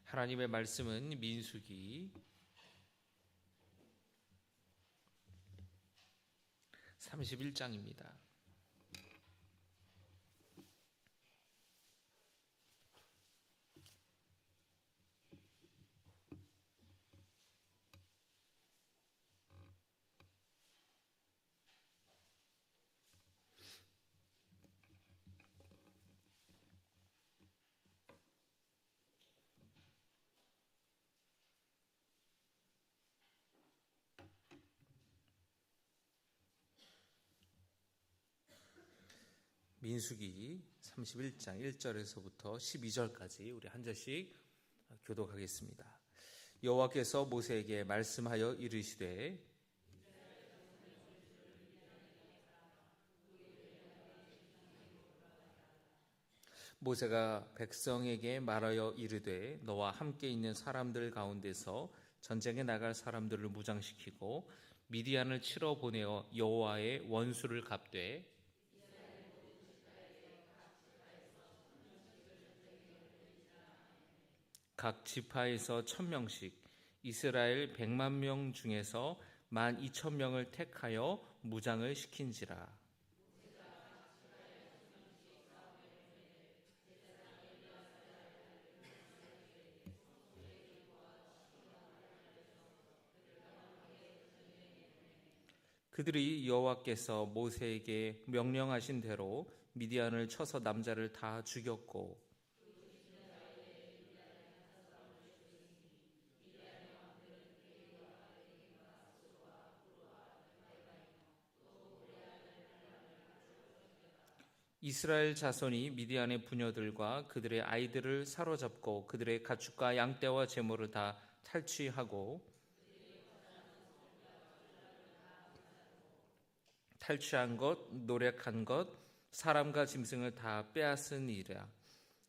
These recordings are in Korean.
하나님의 말씀은 민수기 31장입니다. 민수기 31장 1절에서부터 12절까지 우리 한 절씩 교독하겠습니다. 여호와께서 모세에게 말씀하여 이르시되 모세가 백성에게 말하여 이르되 너와 함께 있는 사람들 가운데서 전쟁에 나갈 사람들을 무장시키고 미디안을 치러 보내어 여호와의 원수를 갚되 각 지파에서 1000명씩 이스라엘 100만 명 중에서 12,000명을 택하여 무장을 시킨지라. 그들이 여호와께서 모세에게 명령하신 대로 미디안을 쳐서 남자를 다 죽였고 이스라엘 자손이 미디안의 부녀들과 그들의 아이들을 사로잡고 그들의 가축과 양떼와 제물을 다 탈취하고 탈취한 것, 노력한 것, 사람과 짐승을 다 빼앗으니라.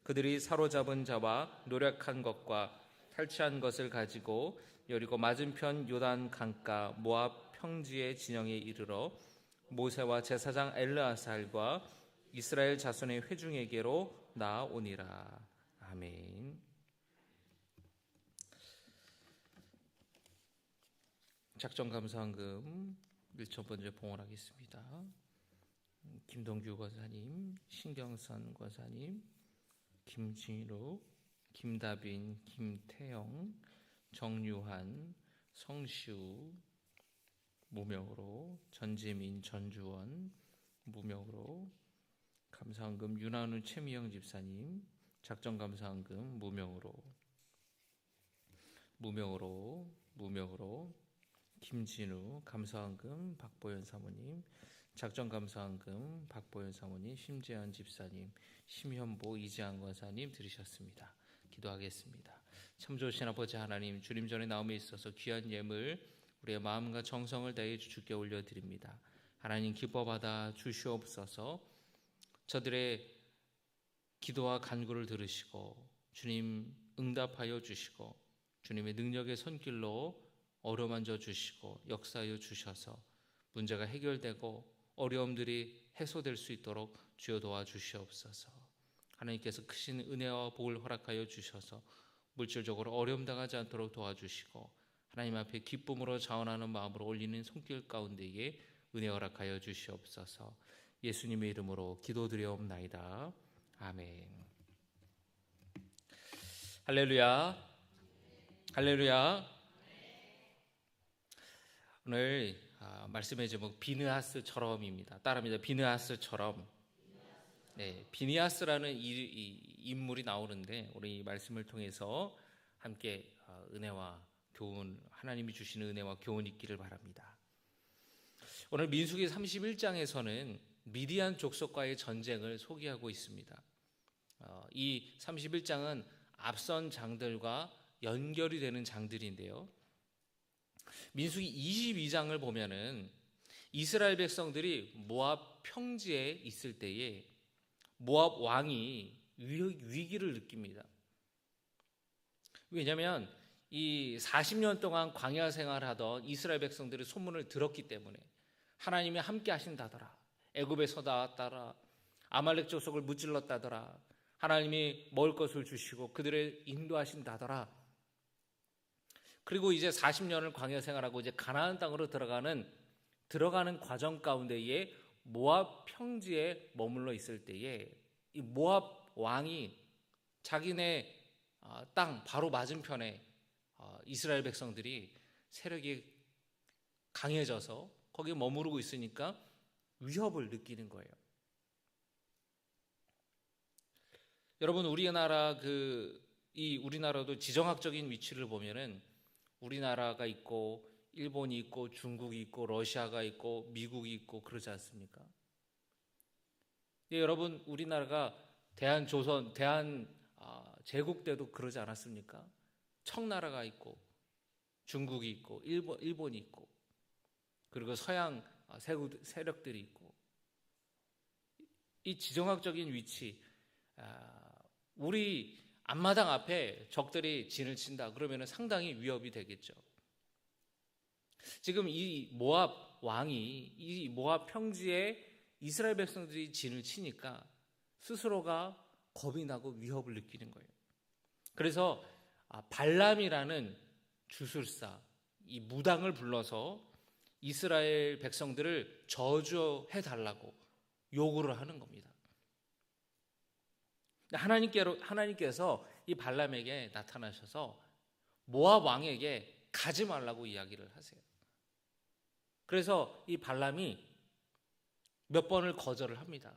그들이 사로잡은 자와 노력한 것과 탈취한 것을 가지고 여리고 맞은편 요단 강가 모압 평지의 진영에 이르러 모세와 제사장 엘르아살과 이스라엘 자손의 회중에게로 나아오니라. 아멘. 작정감사헌금 1천 번째 봉헌하겠습니다. 김동규 권사님, 신경선 권사님, 김진우, 김다빈, 김태영, 정유한, 성시우 무명으로, 전재민, 전주원 무명으로, 감사헌금 윤한우 최미영 집사님, 작정감사헌금 무명으로 김진우, 감사헌금 박보현 사모님, 작정감사헌금 박보현 사모님, 심재현 집사님, 심현보 이재한 권사님 들으셨습니다. 기도하겠습니다. 참 좋으신 아버지 하나님, 주님 전에 나옴에 있어서 귀한 예물 우리의 마음과 정성을 다해 주께 올려드립니다. 하나님 기뻐 받아 주시옵소서. 저들의 기도와 간구를 들으시고 주님 응답하여 주시고 주님의 능력의 손길로 어루만져 주시고 역사하여 주셔서 문제가 해결되고 어려움들이 해소될 수 있도록 주여 도와주시옵소서. 하나님께서 크신 은혜와 복을 허락하여 주셔서 물질적으로 어려움 당하지 않도록 도와주시고 하나님 앞에 기쁨으로 자원하는 마음으로 올리는 손길 가운데에 은혜 허락하여 주시옵소서. 예수님의 이름으로 기도드려옵나이다. 아멘. 할렐루야. 할렐루야. 오늘 말씀의 제목 비느하스처럼입니다. 따라합니다. 비느하스처럼. 네, 비느하스라는 이 인물이 나오는데 우리 말씀을 통해서 함께 은혜와 교훈, 하나님이 주시는 은혜와 교훈 있기를 바랍니다. 오늘 민수기 31장에서는 미디안 족속과의 전쟁을 소개하고 있습니다. 이 31장은 앞선 장들과 연결이 되는 장들인데요. 민수기 22장을 보면은 이스라엘 백성들이 모압 평지에 있을 때에 모압 왕이 위기를 느낍니다. 왜냐하면 이 40년 동안 광야 생활하던 이스라엘 백성들의 소문을 들었기 때문에 하나님이 함께 하신다더라, 애굽에서 나왔다더라, 아말렉 족속을 무찔렀다더라, 하나님이 먹을 것을 주시고 그들을 인도하신다더라. 그리고 이제 40년을 광야 생활하고 이제 가나안 땅으로 들어가는 과정 가운데에 모압 평지에 머물러 있을 때에 이 모압 왕이 자기네 땅 바로 맞은편에 이스라엘 백성들이 세력이 강해져서 거기에 머무르고 있으니까 위협을 느끼는 거예요. 여러분, 우리나라도 지정학적인 위치를 보면은 우리나라가 있고 일본이 있고 중국이 있고 러시아가 있고 미국이 있고 그러지 않습니까? 예, 여러분, 우리나라가 제국 때도 그러지 않았습니까? 청나라가 있고 중국이 있고 일본이 있고 그리고 서양 세력들이 있고 이 지정학적인 위치, 우리 앞마당 앞에 적들이 진을 친다 그러면 상당히 위협이 되겠죠. 지금 이 모압 왕이 이 모압 평지에 이스라엘 백성들이 진을 치니까 스스로가 겁이 나고 위협을 느끼는 거예요. 그래서 발람이라는 주술사, 이 무당을 불러서 이스라엘 백성들을 저주해 달라고 요구를 하는 겁니다. 하나님께서 이 발람에게 나타나셔서 모압 왕에게 가지 말라고 이야기를 하세요. 그래서 이 발람이 몇 번을 거절을 합니다.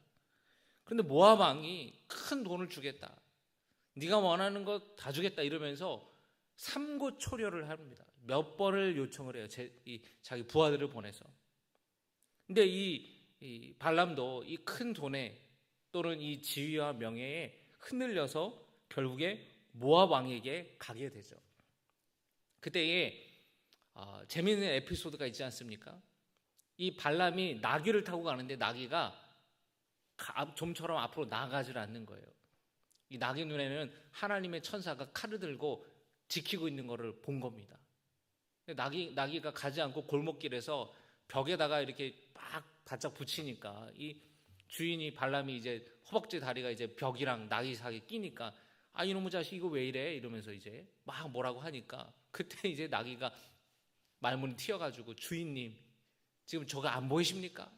그런데 모압 왕이 큰 돈을 주겠다, 네가 원하는 거 다 주겠다 이러면서 삼고초려를 합니다. 몇 번을 요청을 해요. 자기 부하들을 보내서. 근데 이 발람도 이 큰 돈에 또는 이 지위와 명예에 흔들려서 결국에 모압 왕에게 가게 되죠. 그때에 재미있는 에피소드가 있지 않습니까? 이 발람이 나귀를 타고 가는데 나귀가 좀처럼 앞으로 나가질 않는 거예요. 이 나귀 눈에는 하나님의 천사가 칼을 들고 지키고 있는 것을 본 겁니다. 나귀가 가지 않고 골목길에서 벽에다가 이렇게 막 바짝 붙이니까 이 주인이 발람이 이제 허벅지 다리가 이제 벽이랑 나귀 사이에 끼니까 이놈의 자식 이거 왜 이래 이러면서 이제 막 뭐라고 하니까 그때 이제 나귀가 말문이 튀어가지고 주인님 지금 저거 안 보이십니까?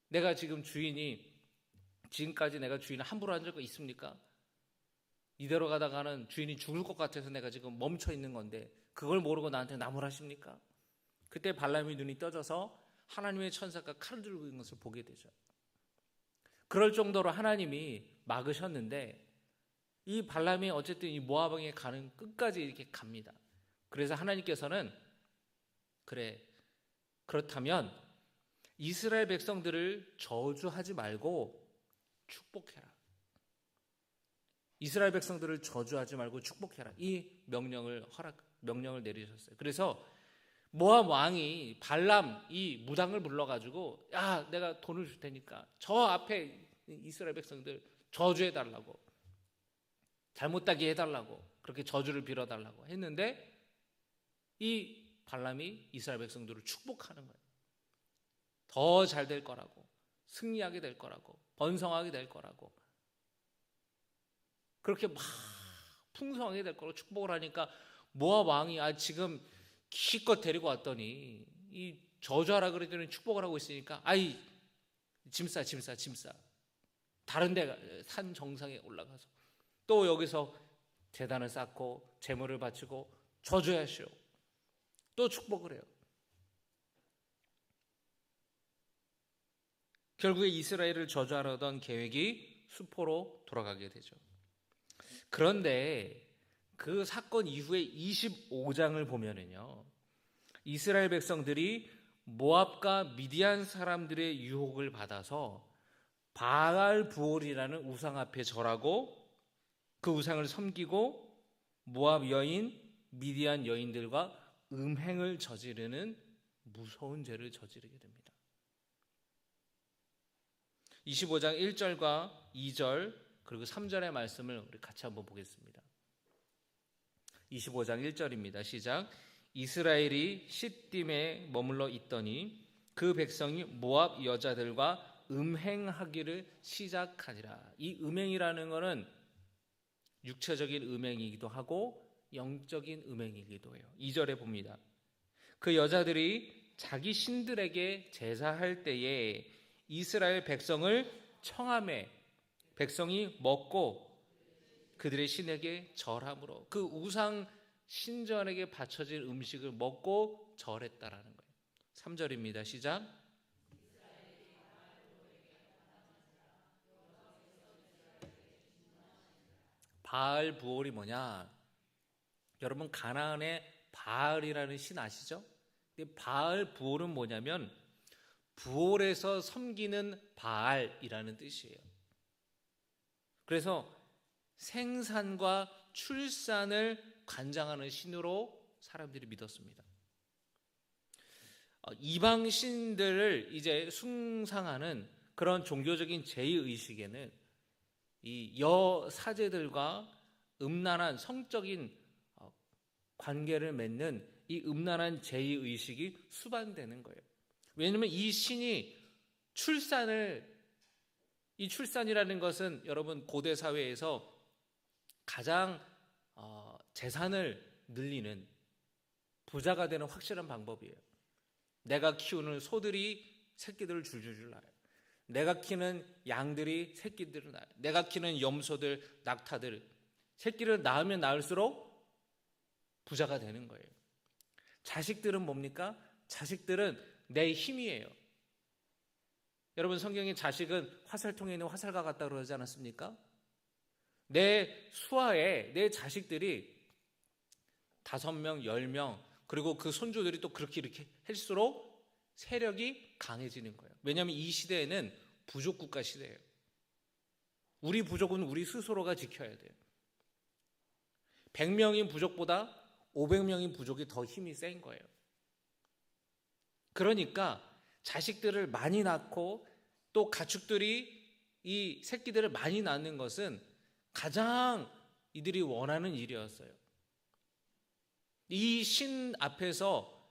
내가 지금까지 내가 주인을 함부로 한 적 있습니까? 이대로 가다가는 주인이 죽을 것 같아서 내가 지금 멈춰 있는 건데 그걸 모르고 나한테 나무라십니까? 그때 발람이 눈이 떠져서 하나님의 천사가 칼을 들고 있는 것을 보게 되죠. 그럴 정도로 하나님이 막으셨는데 이 발람이 어쨌든 이 모압 왕에 가는 끝까지 이렇게 갑니다. 그래서 하나님께서는 그렇다면 이스라엘 백성들을 저주하지 말고 축복해라. 이스라엘 백성들을 저주하지 말고 축복해라. 이 명령을 내리셨어요. 그래서 모압 왕이 발람 이 무당을 불러가지고 야 내가 돈을 줄 테니까 저 앞에 이스라엘 백성들 저주해 달라고 잘못되게 해달라고 그렇게 저주를 빌어달라고 했는데 이 발람이 이스라엘 백성들을 축복하는 거예요. 더 잘 될 거라고, 승리하게 될 거라고, 번성하게 될 거라고, 그렇게 막 풍성하게 될 거라고 축복을 하니까 모압 왕이 지금 기껏 데리고 왔더니 이 저주하라 그랬더니 축복을 하고 있으니까 짐 싸 다른 데 산 정상에 올라가서 또 여기서 제단을 쌓고 제물을 바치고 저주하시오. 또 축복을 해요. 결국에 이스라엘을 저주하려던 계획이 수포로 돌아가게 되죠. 그런데 그 사건 이후에 25장을 보면은요, 이스라엘 백성들이 모압과 미디안 사람들의 유혹을 받아서 바알 부올이라는 우상 앞에 절하고 그 우상을 섬기고 모압 여인, 미디안 여인들과 음행을 저지르는 무서운 죄를 저지르게 됩니다. 25장 1절과 2절 그리고 3절의 말씀을 우리 같이 한번 보겠습니다. 25장 1절입니다. 시작. 이스라엘이 시딤에 머물러 있더니 그 백성이 모압 여자들과 음행하기를 시작하니라. 이 음행이라는 것은 육체적인 음행이기도 하고 영적인 음행이기도 해요. 2절에 봅니다. 그 여자들이 자기 신들에게 제사할 때에 이스라엘 백성을 청하매 백성이 먹고 그들의 신에게 절함으로, 그 우상 신전에게 바쳐진 음식을 먹고 절했다라는 거예요. 3절입니다. 시작. 바알 부올이 뭐냐? 여러분 가나안에 바알이라는 신 아시죠? 바알 부올은 뭐냐면 부올에서 섬기는 바알이라는 뜻이에요. 그래서 생산과 출산을 관장하는 신으로 사람들이 믿었습니다. 이방 신들을 이제 숭상하는 그런 종교적인 제의식에는 이 여사제들과 음란한 성적인 관계를 맺는 이 음란한 제의식이 수반되는 거예요. 왜냐하면 이 신이 이 출산이라는 것은 여러분 고대 사회에서 가장 재산을 늘리는, 부자가 되는 확실한 방법이에요. 내가 키우는 소들이 새끼들을 줄줄줄 낳아요. 내가 키우는 양들이 새끼들을 낳아요. 내가 키우는 염소들, 낙타들, 새끼를 낳으면 낳을수록 부자가 되는 거예요. 자식들은 뭡니까? 자식들은 내 힘이에요. 여러분 성경에 자식은 화살통에 있는 화살과 같다 그러지 않았습니까? 내 수하에 내 자식들이 5명, 10명, 그리고 그 손주들이 또 그렇게 이렇게 할수록 세력이 강해지는 거예요. 왜냐하면 이 시대에는 부족국가 시대예요. 우리 부족은 우리 스스로가 지켜야 돼요. 100명인 부족보다 500명인 부족이 더 힘이 센 거예요. 그러니까 자식들을 많이 낳고 또 가축들이 이 새끼들을 많이 낳는 것은 가장 이들이 원하는 일이었어요. 이 신 앞에서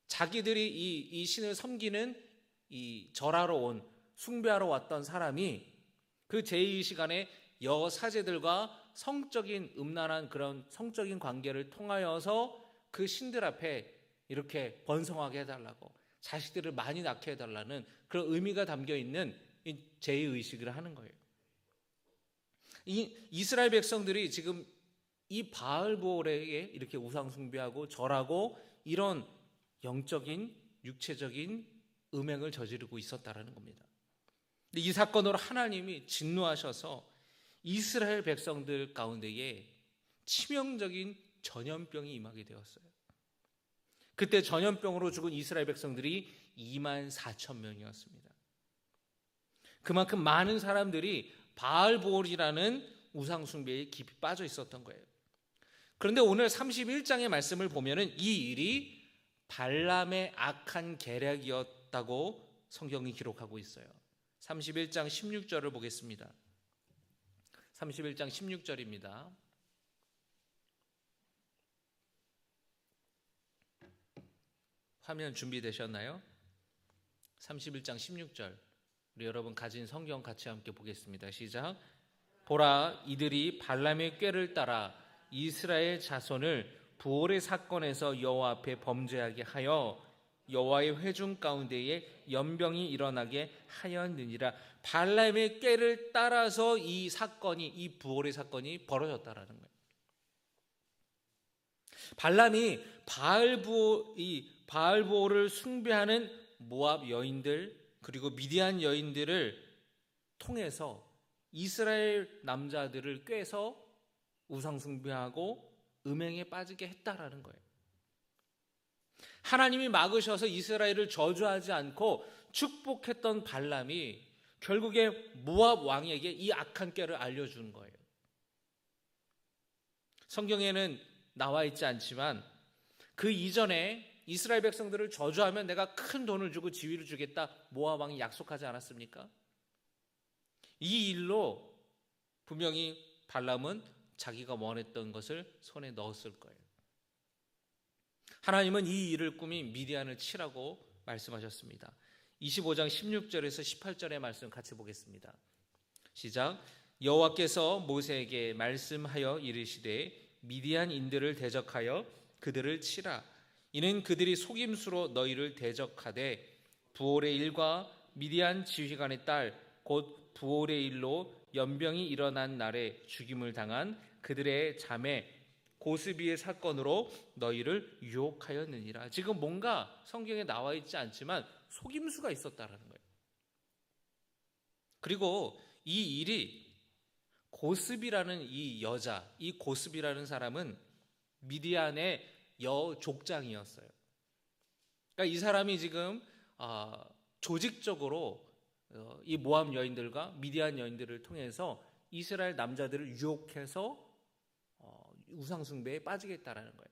자기들이 이 신을 섬기는 이 절하러 온, 숭배하러 왔던 사람이 그 제2 시간에 여사제들과 성적인 음란한 그런 성적인 관계를 통하여서 그 신들 앞에 이렇게 번성하게 해달라고, 자식들을 많이 낳게 해달라는 그런 의미가 담겨 있는 제의식을 하는 거예요. 이 이스라엘 백성들이 지금 이 바알보올에게 이렇게 우상 숭배하고 절하고 이런 영적인 육체적인 음행을 저지르고 있었다라는 겁니다. 근데 이 사건으로 하나님이 진노하셔서 이스라엘 백성들 가운데에 치명적인 전염병이 임하게 되었어요. 그때 전염병으로 죽은 이스라엘 백성들이 24,000명이었습니다. 그만큼 많은 사람들이 바알보올이라는 우상 숭배에 깊이 빠져 있었던 거예요. 그런데 오늘 31장의 말씀을 보면은 이 일이 발람의 악한 계략이었다고 성경이 기록하고 있어요. 31장 16절을 보겠습니다. 31장 16절입니다. 화면 준비되셨나요? 31장 16절. 우리 여러분 가진 성경 같이 함께 보겠습니다. 시작. 보라, 이들이 발람의 꾀를 따라 이스라엘 자손을 부올의 사건에서 여호와 앞에 범죄하게 하여 여호와의 회중 가운데에 연병이 일어나게 하였느니라. 발람의 꾀를 따라서 이 사건이, 이 부올의 사건이 벌어졌다라는 거예요. 발람이 바알보올을 숭배하는 모압 여인들 그리고 미디안 여인들을 통해서 이스라엘 남자들을 꾀서 우상 숭배하고 음행에 빠지게 했다라는 거예요. 하나님이 막으셔서 이스라엘을 저주하지 않고 축복했던 발람이 결국에 모압 왕에게 이 악한 꾀를 알려준 거예요. 성경에는 나와 있지 않지만 그 이전에 이스라엘 백성들을 저주하면 내가 큰 돈을 주고 지위를 주겠다 모압 왕이 약속하지 않았습니까? 이 일로 분명히 발람은 자기가 원했던 것을 손에 넣었을 거예요. 하나님은 이 일을 꾸민 미디안을 치라고 말씀하셨습니다. 25장 16절에서 18절의 말씀 같이 보겠습니다. 시작. 여호와께서 모세에게 말씀하여 이르시되 미디안인들을 대적하여 그들을 치라. 이는 그들이 속임수로 너희를 대적하되 부올의 일과 미디안 지휘관의 딸 곧 부올의 일로 연병이 일어난 날에 죽임을 당한 그들의 자매 고스비의 사건으로 너희를 유혹하였느니라. 지금 뭔가 성경에 나와 있지 않지만 속임수가 있었다라는 거예요. 그리고 이 일이 고스비라는 이 여자, 이 고스비라는 사람은 미디안의 여족장이었어요. 그러니까 이 사람이 지금 조직적으로 이 모압 여인들과 미디안 여인들을 통해서 이스라엘 남자들을 유혹해서 우상 숭배에 빠지겠다라는 거예요.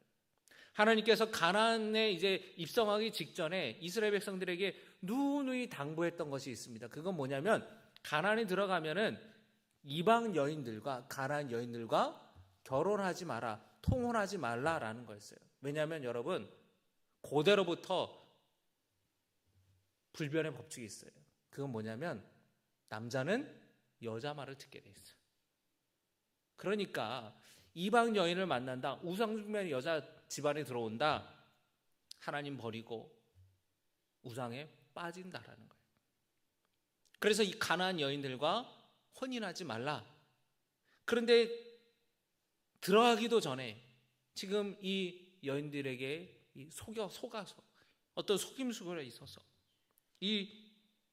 하나님께서 가나안에 이제 입성하기 직전에 이스라엘 백성들에게 누누이 당부했던 것이 있습니다. 그건 뭐냐면 가나안에 들어가면은 이방 여인들과 가나안 여인들과 결혼하지 마라, 통혼하지 말라라는 거였어요. 왜냐하면 여러분 고대로부터 불변의 법칙이 있어요. 그건 뭐냐면 남자는 여자 말을 듣게 돼 있어요. 그러니까 이방 여인을 만난다, 우상숭배하는 여자 집안에 들어온다, 하나님 버리고 우상에 빠진다라는 거예요. 그래서 이 가나안 여인들과 혼인하지 말라. 그런데 들어가기도 전에 지금 이 여인들에게 속아서 어떤 속임수가 있어서 이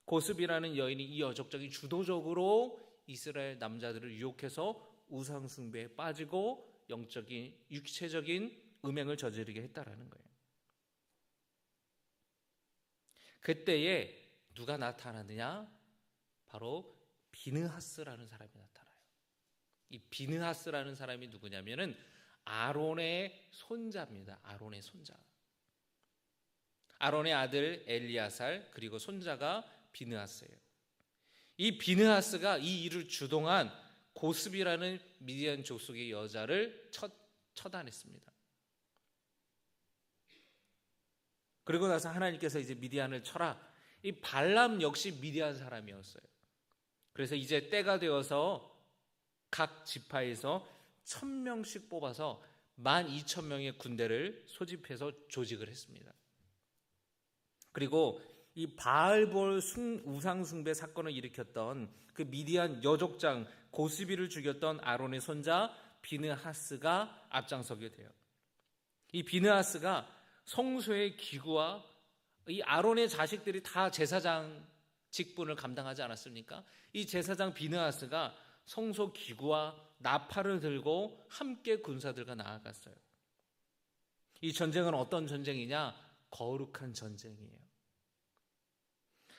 고스비라는 여인이 이 여족장이 주도적으로 이스라엘 남자들을 유혹해서 우상 숭배에 빠지고 영적인 육체적인 음행을 저지르게 했다라는 거예요. 그때에 누가 나타나느냐? 바로 비느하스라는 사람이 나타나요. 이 비느하스라는 사람이 누구냐면은 아론의 손자입니다. 아론의 손자. 아론의 아들 엘리야살 그리고 손자가 비느하스예요. 이 비느하스가 이 일을 주동한 고스비라는 미디안 족속의 여자를 처단했습니다. 그리고 나서 하나님께서 이제 미디안을 쳐라. 이 발람 역시 미디안 사람이었어요. 그래서 이제 때가 되어서 각 지파에서 1000명씩 뽑아서 12,000명의 군대를 소집해서 조직을 했습니다. 그리고 이 바알볼 우상 숭배 사건을 일으켰던 그 미디안 여족장 고스비를 죽였던 아론의 손자 비느하스가 앞장서게 돼요. 이 비느하스가 성소의 기구와 이 아론의 자식들이 다 제사장 직분을 감당하지 않았습니까? 이 제사장 비느하스가 성소 기구와 나팔을 들고 함께 군사들과 나아갔어요. 이 전쟁은 어떤 전쟁이냐? 거룩한 전쟁이에요.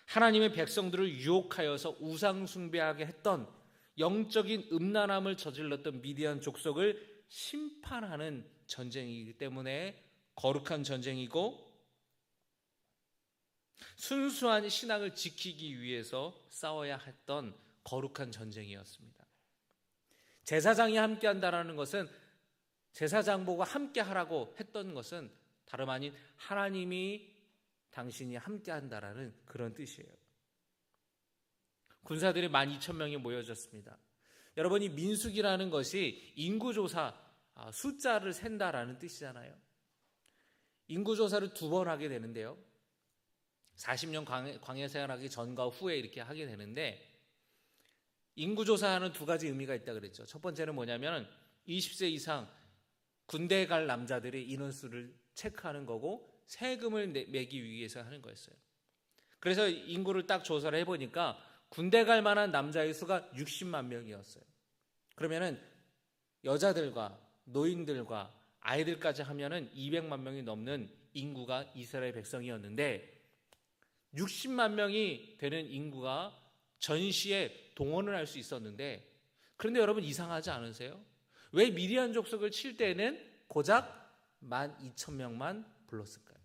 하나님의 백성들을 유혹하여서 우상 숭배하게 했던 영적인 음란함을 저질렀던 미디안 족속을 심판하는 전쟁이기 때문에 거룩한 전쟁이고 순수한 신앙을 지키기 위해서 싸워야 했던 거룩한 전쟁이었습니다. 제사장이 함께한다라는 것은 제사장 보고 함께하라고 했던 것은 다름 아닌 하나님이 당신이 함께한다라는 그런 뜻이에요. 군사들이 12,000명이 모여졌습니다. 여러분, 이 민수기라는 것이 인구조사, 숫자를 센다라는 뜻이잖아요. 인구조사를 2번 하게 되는데요. 40년 광야 생활하기 전과 후에 이렇게 하게 되는데 인구조사하는 2가지 의미가 있다 그랬죠. 첫 번째는 뭐냐면 20세 이상 군대에 갈 남자들의 인원수를 체크하는 거고 세금을 매기 위해서 하는 거였어요. 그래서 인구를 딱 조사를 해보니까 군대 갈 만한 남자의 수가 60만 명이었어요. 그러면은 여자들과 노인들과 아이들까지 하면은 200만 명이 넘는 인구가 이스라엘 백성이었는데 60만 명이 되는 인구가 전시에 동원을 할 수 있었는데 그런데 여러분 이상하지 않으세요? 왜 미디안 족속을 칠 때는 고작 12,000명만 불렀을까요?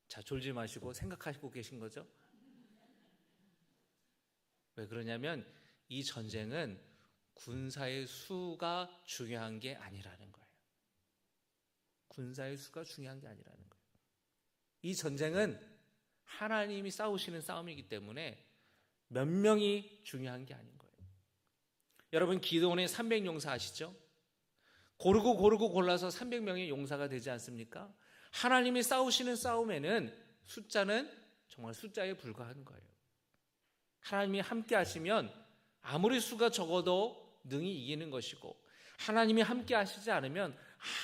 자, 졸지 마시고 생각하시고 계신 거죠? 왜 그러냐면 이 전쟁은 군사의 수가 중요한 게 아니라는 거예요. 군사의 수가 중요한 게 아니라는 거예요. 이 전쟁은 하나님이 싸우시는 싸움이기 때문에 몇 명이 중요한 게 아닌 거예요. 여러분, 기드온의 300용사 아시죠? 고르고 골라서 300명의 용사가 되지 않습니까? 하나님이 싸우시는 싸움에는 숫자는 정말 숫자에 불과한 거예요. 하나님이 함께 하시면 아무리 수가 적어도 능히 이기는 것이고, 하나님이 함께 하시지 않으면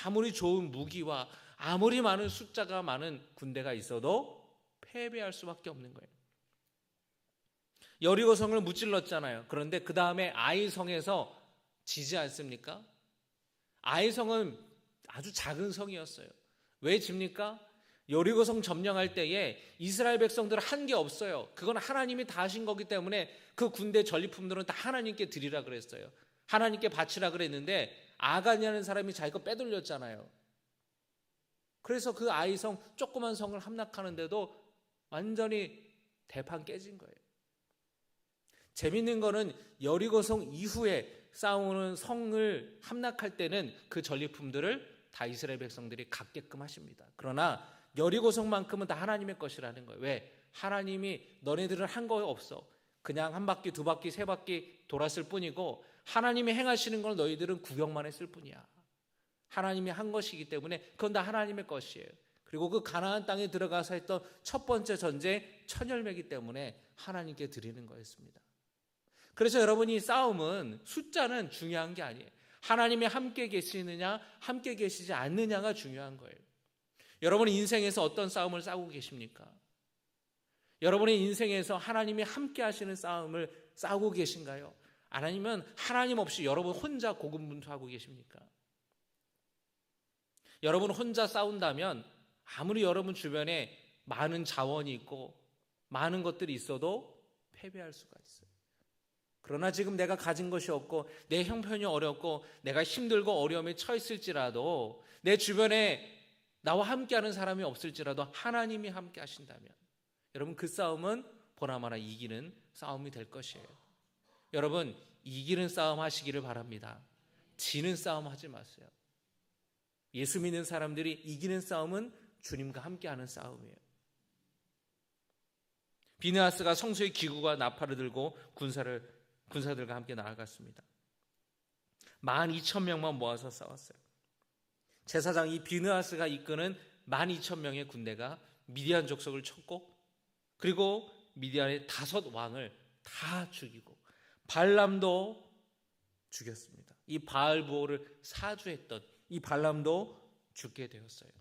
아무리 좋은 무기와 아무리 많은 숫자가 많은 군대가 있어도 패배할 수밖에 없는 거예요. 여리고성을 무찔렀잖아요. 그런데 그 다음에 아이성에서 지지 않습니까? 아이성은 아주 작은 성이었어요. 왜 집니까? 여리고성 점령할 때에 이스라엘 백성들은 한 게 없어요. 그건 하나님이 다 하신 거기 때문에 그 군대 전리품들은 다 하나님께 드리라 그랬어요. 하나님께 바치라 그랬는데 아간이라는 사람이 자기 거 빼돌렸잖아요. 그래서 그 아이성 조그만 성을 함락하는데도 완전히 대판 깨진 거예요. 재밌는 거는 여리고성 이후에 싸우는 성을 함락할 때는 그 전리품들을 다 이스라엘 백성들이 갖게끔 하십니다. 그러나 여리고성만큼은 다 하나님의 것이라는 거예요. 왜? 하나님이 너네들은 한 거 없어. 그냥 한 바퀴, 두 바퀴, 세 바퀴 돌았을 뿐이고 하나님이 행하시는 건 너희들은 구경만 했을 뿐이야. 하나님이 한 것이기 때문에 그건 다 하나님의 것이에요. 그리고 그 가나안 땅에 들어가서 했던 첫 번째 전쟁 천열매이기 때문에 하나님께 드리는 거였습니다. 그래서 여러분이 싸움은 숫자는 중요한 게 아니에요. 하나님이 함께 계시느냐 함께 계시지 않느냐가 중요한 거예요. 여러분의 인생에서 어떤 싸움을 싸우고 계십니까? 여러분의 인생에서 하나님이 함께 하시는 싸움을 싸우고 계신가요? 아니면 하나님 없이 여러분 혼자 고군분투하고 계십니까? 여러분 혼자 싸운다면 아무리 여러분 주변에 많은 자원이 있고 많은 것들이 있어도 패배할 수가 있어요. 그러나 지금 내가 가진 것이 없고 내 형편이 어렵고 내가 힘들고 어려움에 처했을지라도 내 주변에 나와 함께하는 사람이 없을지라도 하나님이 함께 하신다면 여러분 그 싸움은 보나마나 이기는 싸움이 될 것이에요. 여러분 이기는 싸움 하시기를 바랍니다. 지는 싸움 하지 마세요. 예수 믿는 사람들이 이기는 싸움은 주님과 함께하는 싸움이에요. 비느하스가 성소의 기구와 나팔을 들고 군사들과 함께 나아갔습니다. 12,000명만 모아서 싸웠어요. 제사장 이 비느하스가 이끄는 12,000명의 군대가 미디안 족속을 쳤고 그리고 미디안의 5 왕을 다 죽이고 발람도 죽였습니다. 이 바알부호를 사주했던 이 발람도 죽게 되었어요.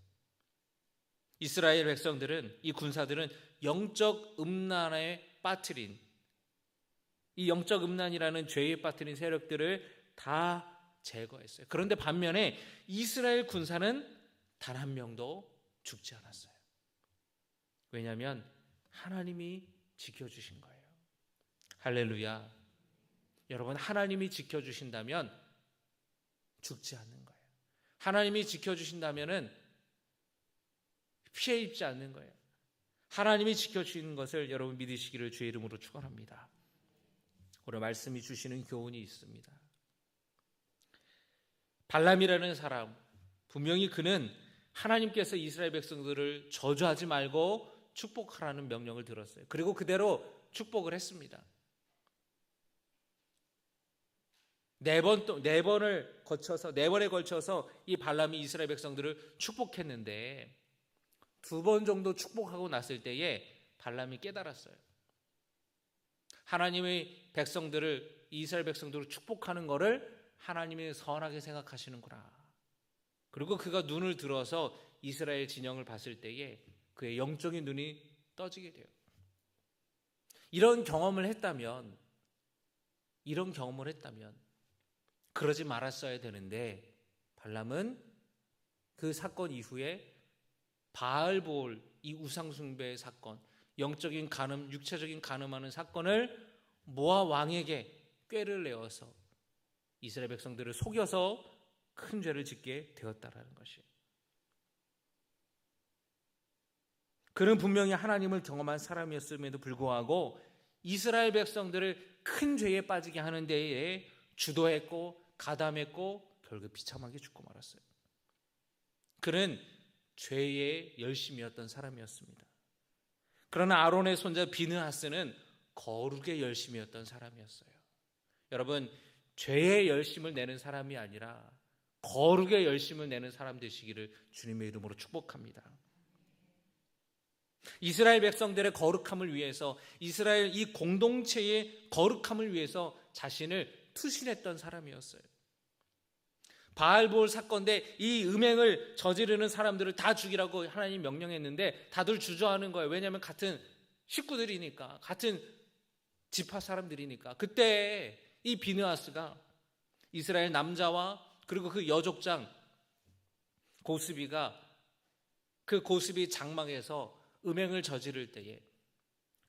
이스라엘 백성들은 이 군사들은 영적 음란에 빠뜨린 이 영적 음란이라는 죄에 빠뜨린 세력들을 다 제거했어요. 그런데 반면에 이스라엘 군사는 단 한 명도 죽지 않았어요. 왜냐하면 하나님이 지켜주신 거예요. 할렐루야. 여러분 하나님이 지켜주신다면 죽지 않는 거예요. 하나님이 지켜주신다면 피해 입지 않는 거예요. 하나님이 지켜주시는 것을 여러분 믿으시기를 주의 이름으로 축원합니다. 오늘 말씀이 주시는 교훈이 있습니다. 발람이라는 사람, 분명히 그는 하나님께서 이스라엘 백성들을 저주하지 말고 축복하라는 명령을 들었어요. 그리고 그대로 축복을 했습니다. 4번에 걸쳐서 이 발람이 이스라엘 백성들을 축복했는데 2번 정도 축복하고 났을 때에 발람이 깨달았어요. 하나님의 백성들을 이스라엘 백성들을 축복하는 것을 하나님이 선하게 생각하시는구나. 그리고 그가 눈을 들어서 이스라엘 진영을 봤을 때에 그의 영적인 눈이 떠지게 돼요. 이런 경험을 했다면 그러지 말았어야 되는데 발람은 그 사건 이후에 바알볼 이 우상숭배의 사건, 영적인 간음, 육체적인 간음하는 사건을 모압 왕에게 꾀를 내어서 이스라엘 백성들을 속여서 큰 죄를 짓게 되었다라는 것이에요. 그는 분명히 하나님을 경험한 사람이었음에도 불구하고 이스라엘 백성들을 큰 죄에 빠지게 하는 데에 주도했고 가담했고 결국 비참하게 죽고 말았어요. 그는 죄의 열심이었던 사람이었습니다. 그러나 아론의 손자 비느하스는 거룩의 열심이었던 사람이었어요. 여러분, 죄의 열심을 내는 사람이 아니라 거룩의 열심을 내는 사람 되시기를 주님의 이름으로 축복합니다. 이스라엘 백성들의 거룩함을 위해서, 이스라엘 이 공동체의 거룩함을 위해서 자신을 투신했던 사람이었어요. 바알볼 사건대 이 음행을 저지르는 사람들을 다 죽이라고 하나님 명령했는데 다들 주저하는 거예요. 왜냐하면 같은 식구들이니까, 같은 지파 사람들이니까. 그때 이 비느하스가 이스라엘 남자와 그리고 그 여족장 고스비가 그 고스비 장막에서 음행을 저지를 때에,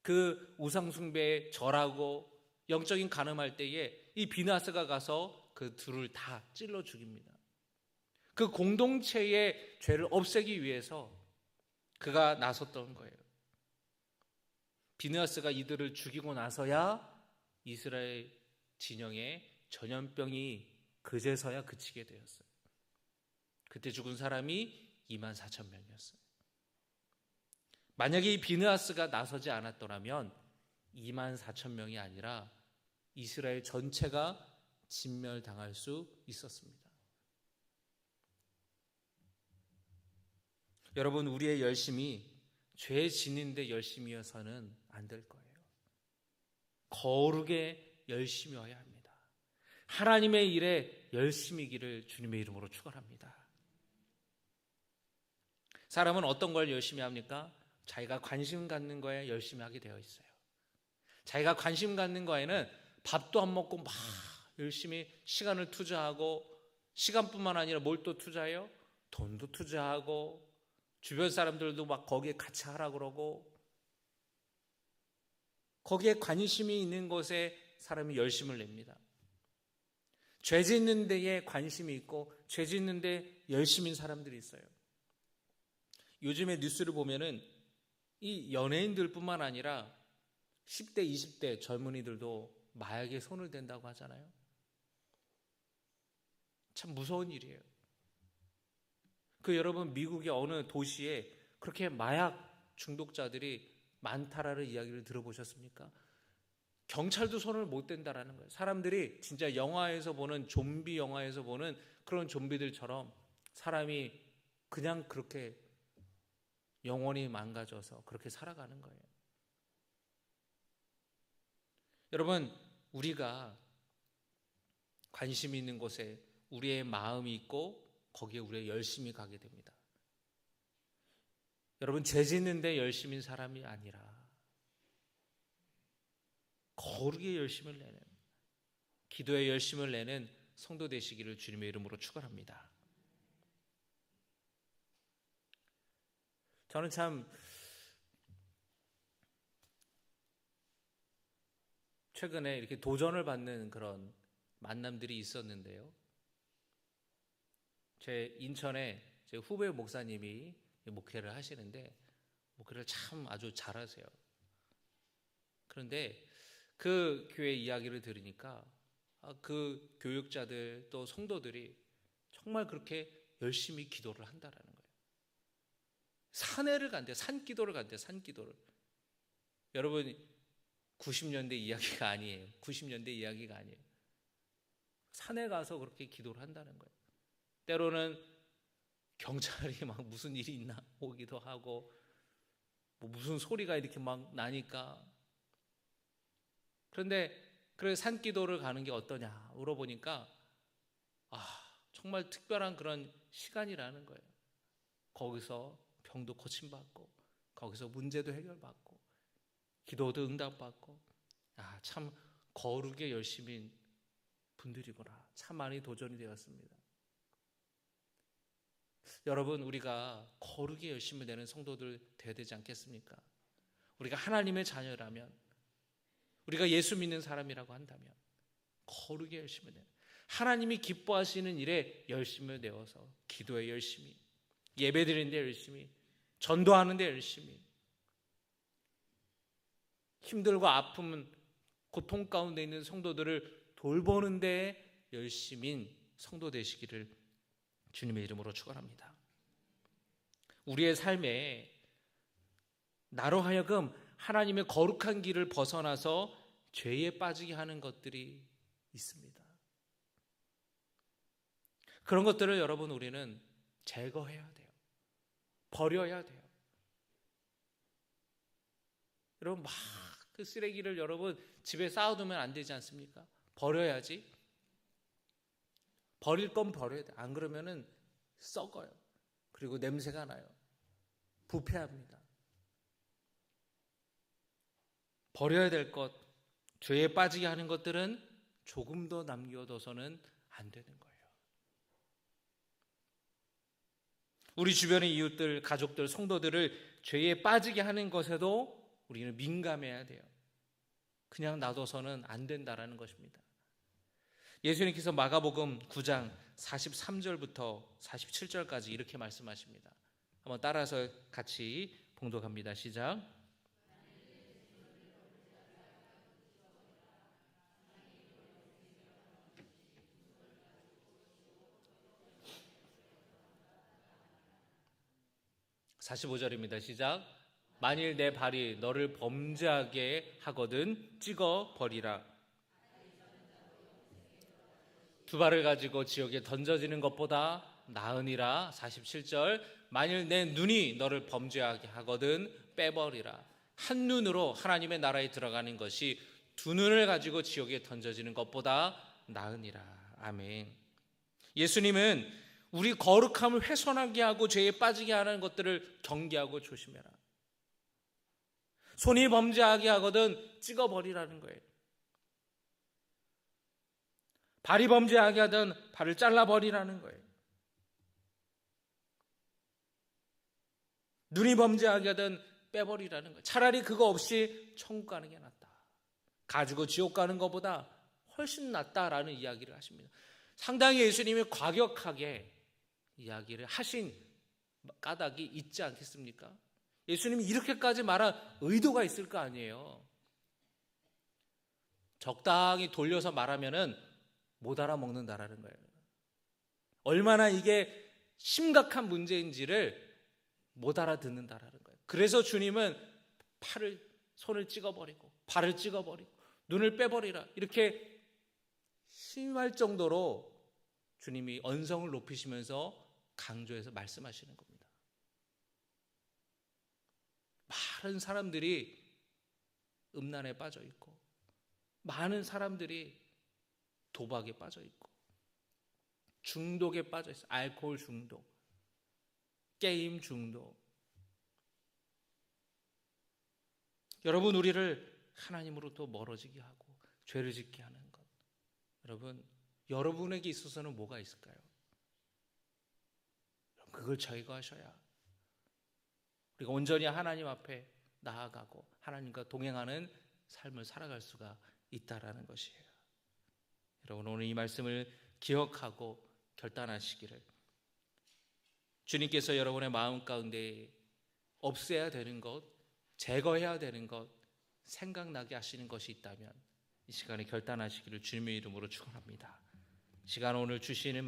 그 우상숭배에 절하고 영적인 간음할 때에 이 비느하스가 가서 그 둘을 다 찔러 죽입니다. 그 공동체의 죄를 없애기 위해서 그가 나섰던 거예요. 비느하스가 이들을 죽이고 나서야 이스라엘 진영의 전염병이 그제서야 그치게 되었어요. 그때 죽은 사람이 24,000명이었어요. 만약에 이 비느하스가 나서지 않았더라면 24,000명이 아니라 이스라엘 전체가 진멸당할 수 있었습니다. 여러분, 우리의 열심이 죄 지는 데 열심이어서는 안 될 거예요. 거룩의 열심이어야 합니다. 하나님의 일에 열심이기를 주님의 이름으로 축원합니다. 사람은 어떤 걸 열심히 합니까? 자기가 관심 갖는 거에 열심히 하게 되어 있어요. 자기가 관심 갖는 거에는 밥도 안 먹고 막 열심히 시간을 투자하고, 시간뿐만 아니라 뭘 또 투자해요? 돈도 투자하고, 주변 사람들도 막 거기에 같이 하라고 그러고, 거기에 관심이 있는 것에 사람이 열심을 냅니다. 죄 짓는 데에 관심이 있고 죄 짓는 데 열심인 사람들이 있어요. 요즘에 뉴스를 보면은 이 연예인들뿐만 아니라 10대, 20대 젊은이들도 마약에 손을 댄다고 하잖아요. 참 무서운 일이에요. 여러분, 미국의 어느 도시에 그렇게 마약 중독자들이 많다라는 이야기를 들어보셨습니까? 경찰도 손을 못 댄다라는 거예요. 사람들이 진짜 영화에서 보는, 좀비 영화에서 보는 그런 좀비들처럼 사람이 그냥 그렇게 영혼이 망가져서 그렇게 살아가는 거예요. 여러분, 우리가 관심 있는 곳에 우리의 마음이 있고 거기에 우리의 열심히 가게 됩니다. 여러분, 죄 짓는데 열심인 사람이 아니라 거룩의 열심을 내는, 기도의 열심을 내는 성도 되시기를 주님의 이름으로 축원합니다. 저는 참 최근에 이렇게 도전을 받는 그런 만남들이 있었는데요. 제 인천에 제 후배 목사님이 목회를 하시는데 목회를 참 아주 잘하세요. 그런데 그 교회 이야기를 들으니까 그 교육자들 또 성도들이 정말 그렇게 열심히 기도를 한다라는 거예요. 산에를 간대요. 산기도를 간대요. 산기도를. 여러분, 90년대 이야기가 아니에요. 90년대 이야기가 아니에요. 산에 가서 그렇게 기도를 한다는 거예요. 때로는 경찰이 막 무슨 일이 있나 오기도 하고, 뭐 무슨 소리가 이렇게 막 나니까. 그런데 그 산기도를 가는 게 어떠냐 물어보니까 정말 특별한 그런 시간이라는 거예요. 거기서 병도 고침받고, 거기서 문제도 해결받고, 기도도 응답받고, 참 거룩에 열심인 분들이구나. 참 많이 도전이 되었습니다. 여러분, 우리가 거룩에 열심을 내는 성도들 되어야 되지 않겠습니까? 우리가 하나님의 자녀라면, 우리가 예수 믿는 사람이라고 한다면 거룩에 열심을 내는, 하나님이 기뻐하시는 일에 열심을 내어서 기도에 열심히, 예배드리는 데 열심히, 전도하는 데 열심히, 힘들고 아픔, 고통 가운데 있는 성도들을 돌보는 데 열심인 성도 되시기를 주님의 이름으로 축원합니다. 우리의 삶에 나로 하여금 하나님의 거룩한 길을 벗어나서 죄에 빠지게 하는 것들이 있습니다. 그런 것들을 여러분 우리는 제거해야 돼요. 버려야 돼요. 여러분 막 그 쓰레기를 여러분 집에 쌓아두면 안 되지 않습니까? 버려야지. 버릴 건 버려야 돼. 안 그러면은 썩어요. 그리고 냄새가 나요. 부패합니다. 버려야 될 것, 죄에 빠지게 하는 것들은 조금 더 남겨둬서는 안 되는 거예요. 우리 주변의 이웃들, 가족들, 성도들을 죄에 빠지게 하는 것에도 우리는 민감해야 돼요. 그냥 놔둬서는 안 된다라는 것입니다. 예수님께서 마가복음 9장 43절부터 47절까지 이렇게 말씀하십니다. 한번 따라서 같이 봉독합니다. 시작. 45절입니다. 시작. 만일 내 발이 너를 범죄하게 하거든 찍어 버리라. 두 발을 가지고 지옥에 던져지는 것보다 나으니라. 47절. 만일 내 눈이 너를 범죄하게 하거든 빼버리라. 한 눈으로 하나님의 나라에 들어가는 것이 두 눈을 가지고 지옥에 던져지는 것보다 나으니라. 아멘. 예수님은 우리 거룩함을 훼손하게 하고 죄에 빠지게 하는 것들을 경계하고 조심해라. 손이 범죄하게 하거든 찍어버리라는 거예요. 발이 범죄하게 하든 발을 잘라버리라는 거예요. 눈이 범죄하게 하든 빼버리라는 거예요. 차라리 그거 없이 천국 가는 게 낫다. 가지고 지옥 가는 것보다 훨씬 낫다라는 이야기를 하십니다. 상당히 예수님이 과격하게 이야기를 하신 까닭이 있지 않겠습니까? 예수님이 이렇게까지 말한 의도가 있을 거 아니에요. 적당히 돌려서 말하면은 못 알아먹는다라는 거예요. 얼마나 이게 심각한 문제인지를 못 알아듣는다라는 거예요. 그래서 주님은 손을 찍어버리고 발을 찍어버리고 눈을 빼버리라 이렇게 심할 정도로 주님이 언성을 높이시면서 강조해서 말씀하시는 겁니다. 많은 사람들이 음란에 빠져 있고 많은 사람들이 도박에 빠져 있고 중독에 빠져 있어요. 알코올 중독, 게임 중독. 여러분 우리를 하나님으로부터 멀어지게 하고 죄를 짓게 하는 것. 여러분 여러분에게 있어서는 뭐가 있을까요? 그걸 제거하셔야 우리가 온전히 하나님 앞에 나아가고 하나님과 동행하는 삶을 살아갈 수가 있다라는 것이에요. 여러분 오늘 이 말씀을 기억하고 결단하시기를 주님께서 여러분의 마음 가운데 없애야 되는 것, 제거해야 되는 것, 생각나게 하시는 것이 있다면 이 시간에 결단하시기를 주님의 이름으로 축원합니다. 시간 오늘 주시는